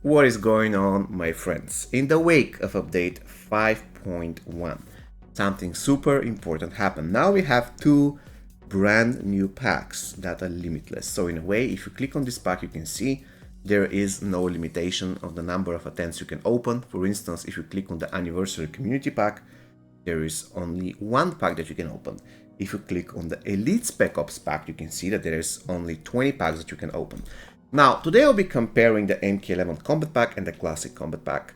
What is going on, my friends? In the wake of update 5.1, something super important happened. Now we have two brand new packs that are limitless. So in a way, if you click on this pack, you can see there is no limitation of the number of attempts you can open. For instance, if you click on the anniversary community pack, there is only one pack that you can open. If you click on the Elite Spec Ops pack, you can see that there is only 20 packs that you can open. Now, today I'll be comparing the MK11 Combat Pack and the Classic Combat Pack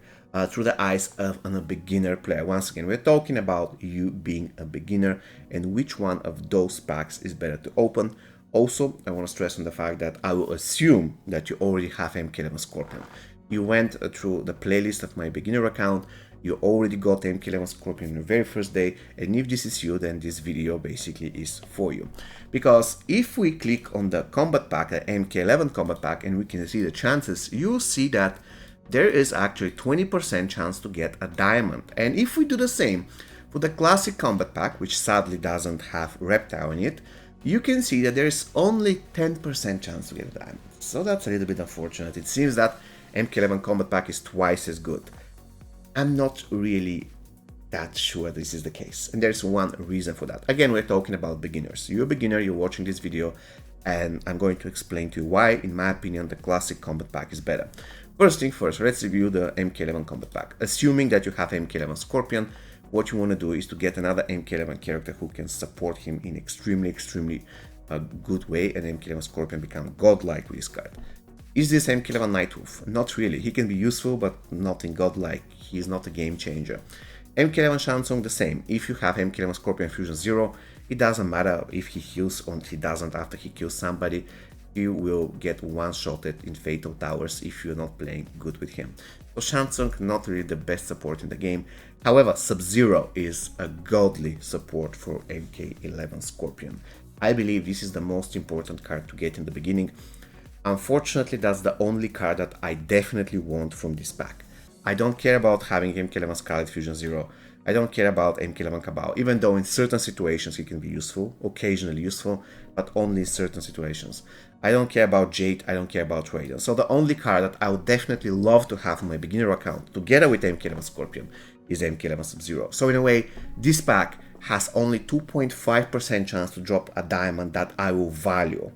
through the eyes of a beginner player. Once again, we're talking about you being a beginner and which one of those packs is better to open. Also, I want to stress on the fact that I will assume that you already have MK11 Scorpion. You went through the playlist of my beginner account, you already got MK11 Scorpion on your very first day, and if this is you, then this video basically is for you. Because if we click on the combat pack, the MK11 combat pack, and we can see the chances, you'll see that there is actually 20% chance to get a diamond. And if we do the same for the classic combat pack, which sadly doesn't have reptile in it, you can see that there is only 10% chance to get a diamond. So that's a little bit unfortunate. It seems that MK11 combat pack is twice as good. I'm not really that sure this is the case, and there's one reason for that. Again, we're talking about beginners. You're a beginner, you're watching this video, and I'm going to explain to you why, in my opinion, the classic combat pack is better. First thing first, let's review the MK11 combat pack. Assuming that you have MK11 Scorpion, what you want to do is to get another MK11 character who can support him in extremely good way, and MK11 Scorpion become godlike with this card. Is this MK11 Nightwolf? Not really. He can be useful, but nothing godlike. He is not a game changer. MK11 Shansung, the same. If you have MK11 Scorpion Fusion 0, it doesn't matter if he heals or he doesn't after he kills somebody. You will get one-shotted in Fatal Towers if you're not playing good with him. So Shansung, not really the best support in the game. However, Sub-Zero is a godly support for MK11 Scorpion. I believe this is the most important card to get in the beginning. Unfortunately, that's the only card that I definitely want from this pack. I don't care about having MK11 Scarlet Fusion 0. I don't care about MK11 Cabal, even though in certain situations it can be useful, occasionally useful, but only in certain situations. I don't care about Jade, I don't care about Raiden. So the only card that I would definitely love to have on my beginner account, together with MK11 Scorpion, is MK11 Sub-Zero. So in a way, this pack has only 2.5% chance to drop a diamond that I will value.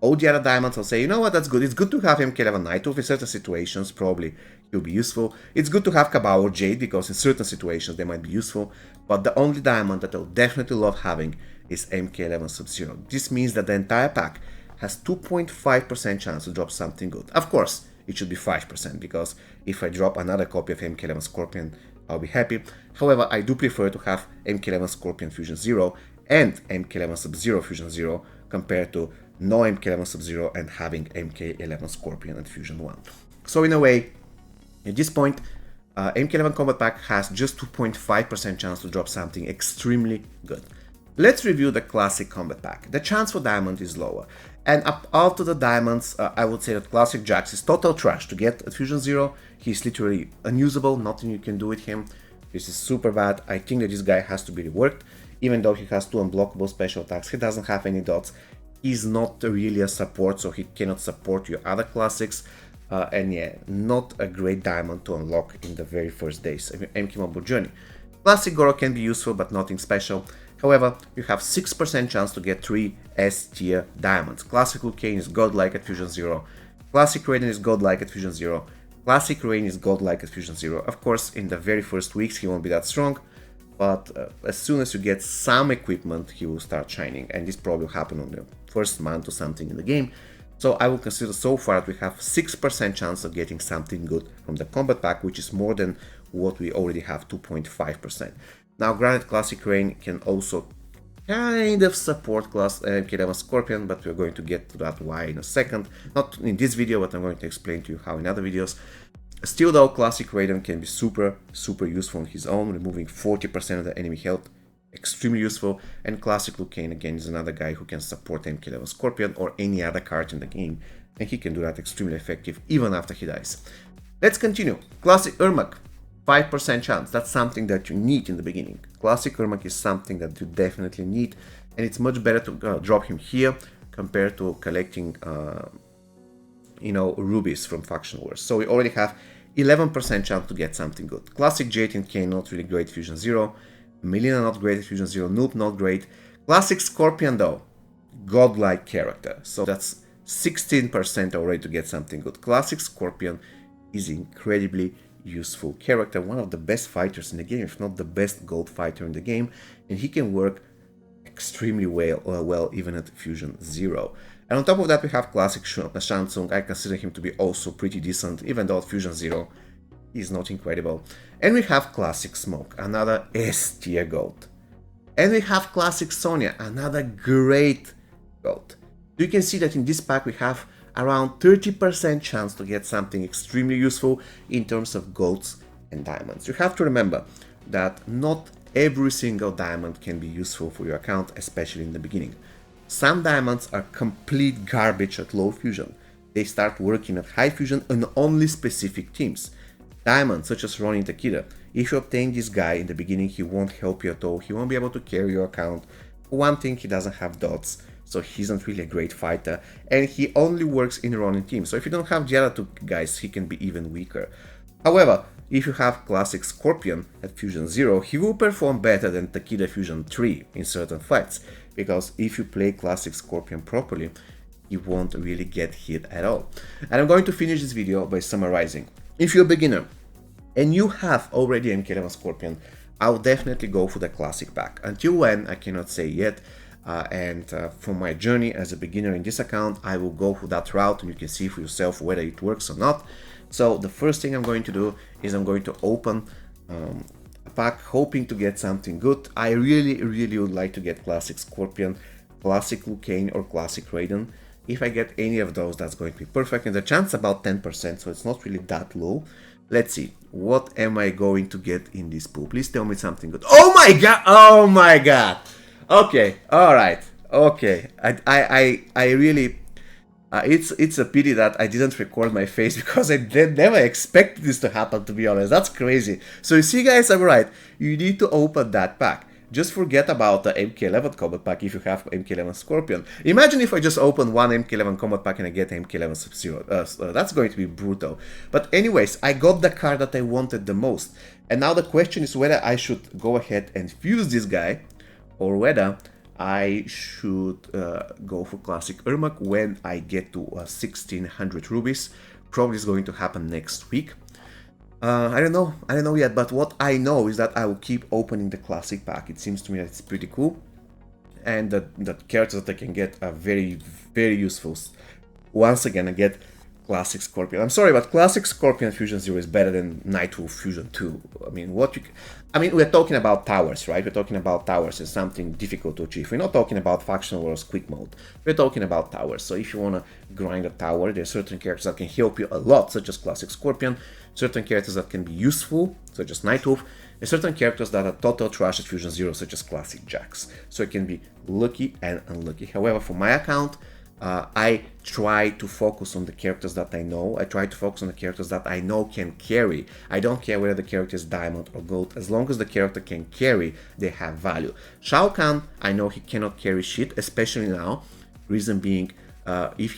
All the other diamonds will say, you know what, that's good. It's good to have MK11 Nightwolf in certain situations, probably he'll be useful. It's good to have Cabal or Jade because in certain situations they might be useful. But the only diamond that I'll definitely love having is MK11 Sub-Zero. This means that the entire pack has 2.5% chance to drop something good. Of course, it should be 5% because if I drop another copy of MK11 Scorpion, I'll be happy. However, I do prefer to have MK11 Scorpion Fusion 0 and MK11 Sub-Zero Fusion 0 compared to no MK11 Sub-Zero and having MK11 Scorpion and Fusion 1. So in a way, at this point, MK11 Combat Pack has just 2.5% chance to drop something extremely good. Let's review the Classic Combat Pack. The chance for Diamond is lower. And up after the Diamonds, I would say that Classic Jax is total trash. To get at Fusion 0, he's literally unusable, nothing you can do with him. This is super bad. I think that this guy has to be reworked. Even though he has 2 unblockable special attacks, he doesn't have any dots. He's not really a support, so he cannot support your other classics. And yeah, not a great diamond to unlock in the very first days of your MK Mobile journey. Classic Goro can be useful, but nothing special. However, you have 6% chance to get 3 S tier diamonds. Classic Liu Kang is godlike at Fusion 0. Classic Raiden is godlike at Fusion 0. Classic Rain is godlike at Fusion 0. Of course, in the very first weeks he won't be that strong, but as soon as you get some equipment, he will start shining, and this probably will happen on the first month or something in the game. So I will consider so far that we have 6% chance of getting something good from the combat pack, which is more than what we already have, 2.5%. Now granted, Classic Rain can also kind of support MK11 Scorpion, but we're going to get to that why in a second. Not in this video, but I'm going to explain to you how in other videos. Still though, Classic Raiden can be super useful on his own, removing 40% of the enemy health. Extremely useful. And Classic Liu Kang again is another guy who can support MK11 Scorpion or any other card in the game, and he can do that extremely effective even after he dies. Let's continue. Classic Ermac, 5% chance. That's something that you need in the beginning. Classic Ermac is something that you definitely need, and it's much better to drop him here compared to collecting rubies from Faction Wars. So we already have 11% chance to get something good. Classic Jade and Kane, not really great, Fusion 0. Melina, not great, Fusion 0. Noob, not great. Classic Scorpion, though, godlike character. So that's 16% already to get something good. Classic Scorpion is incredibly useful character, one of the best fighters in the game, if not the best gold fighter in the game, and he can work extremely well even at Fusion 0. And on top of that we have Classic Shansung. I consider him to be also pretty decent, even though at Fusion 0 he's not incredible. And we have Classic Smoke, another S tier gold. And we have Classic Sonya, another great gold. You can see that in this pack we have around 30% chance to get something extremely useful in terms of golds and diamonds. You have to remember that not every single diamond can be useful for your account, especially in the beginning. Some diamonds are complete garbage at low fusion. They start working at high fusion on only specific teams. Diamonds such as Ronin Takeda, if you obtain this guy in the beginning, he won't help you at all, he won't be able to carry your account. For one thing, he doesn't have dots, so he's not really a great fighter, and he only works in Ronin team. So if you don't have the other two guys, he can be even weaker. However, if you have Classic Scorpion at Fusion 0, he will perform better than Takeda Fusion 3 in certain fights, because if you play Classic Scorpion properly, he won't really get hit at all. And I'm going to finish this video by summarizing. If you're a beginner and you have already MK11 Scorpion, I'll definitely go for the Classic Pack. Until when, I cannot say yet. For my journey as a beginner in this account, I will go for that route and you can see for yourself whether it works or not. So the first thing I'm going to do is I'm going to open a pack hoping to get something good. I really would like to get Classic Scorpion, Classic Liu Kang or Classic Raiden. If I get any of those, that's going to be perfect, and the chance about 10%, so it's not really that low. Let's see, what am I going to get in this pool? Please tell me something good. Oh my god! Oh my god! Okay, all right, okay. I really, it's a pity that I didn't record my face because I never expected this to happen. To be honest, that's crazy. So you see, guys, I'm right. You need to open that pack. Just forget about the MK11 Combat Pack if you have MK11 Scorpion. Imagine if I just open one MK11 Combat Pack and I get MK11 Sub-Zero. That's going to be brutal. But anyways, I got the card that I wanted the most. And now the question is whether I should go ahead and fuse this guy or whether I should go for Classic Ermac when I get to 1600 rubies. Probably is going to happen next week. I don't know yet, but what I know is that I will keep opening the Classic Pack. It seems to me that it's pretty cool, and the characters that I can get are very useful. Once again, I get Classic Scorpion. I'm sorry, but Classic Scorpion Fusion 0 is better than Nightwolf Fusion 2. We're talking about towers, right? We're talking about towers as something difficult to achieve. We're not talking about Faction Wars quick mode. We're talking about towers. So if you want to grind a tower, there are certain characters that can help you a lot, such as Classic Scorpion, certain characters that can be useful, such as Nightwolf, and certain characters that are total trash at Fusion 0, such as Classic Jax. So it can be lucky and unlucky. However, for my account, I try to focus on the characters that I know. I try to focus on the characters that I know can carry. I don't care whether the character is diamond or gold. As long as the character can carry, they have value. Shao Kahn, I know he cannot carry shit, especially now. Reason being, if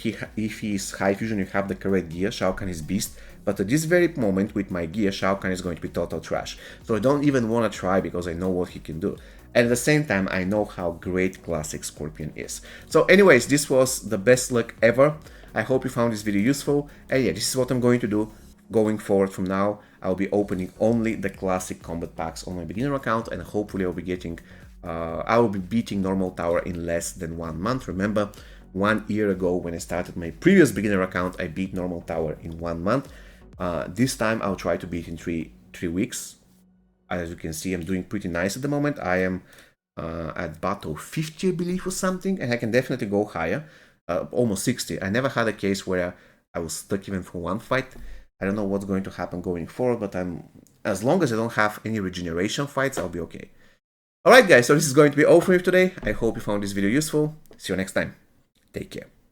he is high fusion, you have the correct gear, Shao Kahn is beast. But at this very moment, with my gear, Shao Kahn is going to be total trash. So I don't even want to try because I know what he can do. And at the same time, I know how great Classic Scorpion is. So anyways, this was the best luck ever. I hope you found this video useful. And yeah, this is what I'm going to do going forward from now. I'll be opening only the Classic Combat Packs on my beginner account, and hopefully I'll be getting, I will be beating normal tower in less than 1 month. Remember, 1 year ago when I started my previous beginner account, I beat normal tower in 1 month. This time I'll try to beat in three weeks. As you can see, I'm doing pretty nice at the moment. I am at battle 50, I believe, or something, and I can definitely go higher, almost 60. I never had a case where I was stuck even for one fight. I don't know what's going to happen going forward, but as long as I don't have any regeneration fights, I'll be okay. Alright guys, so this is going to be all for me today. I hope you found this video useful. See you next time. Take care.